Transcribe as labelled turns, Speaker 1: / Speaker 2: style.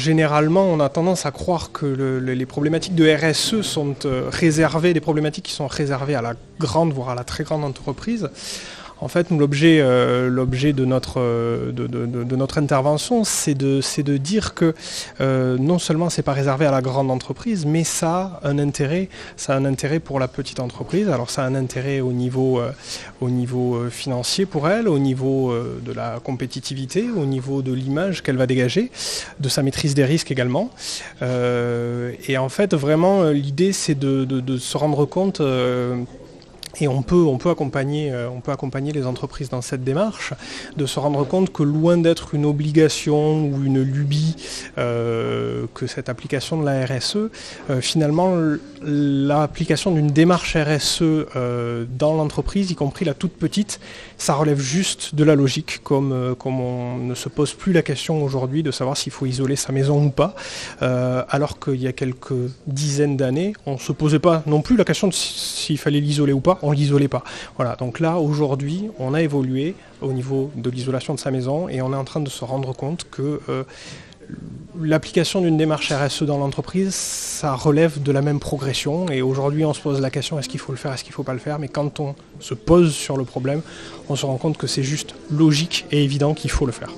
Speaker 1: généralement, on a tendance à croire que les problématiques de RSE sont réservées, des problématiques qui sont réservées à la grande, voire à la très grande entreprise. En fait, nous, l'objet de notre intervention, c'est de dire que non seulement c'est pas réservé à la grande entreprise, mais ça a un intérêt pour la petite entreprise. Alors ça a un intérêt au niveau financier pour elle, au niveau de la compétitivité, au niveau de l'image qu'elle va dégager, de sa maîtrise des risques également. Et en fait, vraiment, l'idée, c'est de se rendre compte. Et on peut accompagner les entreprises dans cette démarche, de se rendre compte que loin d'être une obligation ou une lubie que cette application de la RSE, finalement l'application d'une démarche RSE dans l'entreprise, y compris la toute petite, ça relève juste de la logique, comme on ne se pose plus la question aujourd'hui de savoir s'il faut isoler sa maison ou pas, alors qu'il y a quelques dizaines d'années, on ne se posait pas non plus la question de s'il fallait l'isoler ou pas. On ne l'isolait pas. Voilà, donc là, aujourd'hui, on a évolué au niveau de l'isolation de sa maison et on est en train de se rendre compte que l'application d'une démarche RSE dans l'entreprise, ça relève de la même progression. Et aujourd'hui, on se pose la question, est-ce qu'il faut le faire, est-ce qu'il ne faut pas le faire? Mais quand on se pose sur le problème, on se rend compte que c'est juste logique et évident qu'il faut le faire.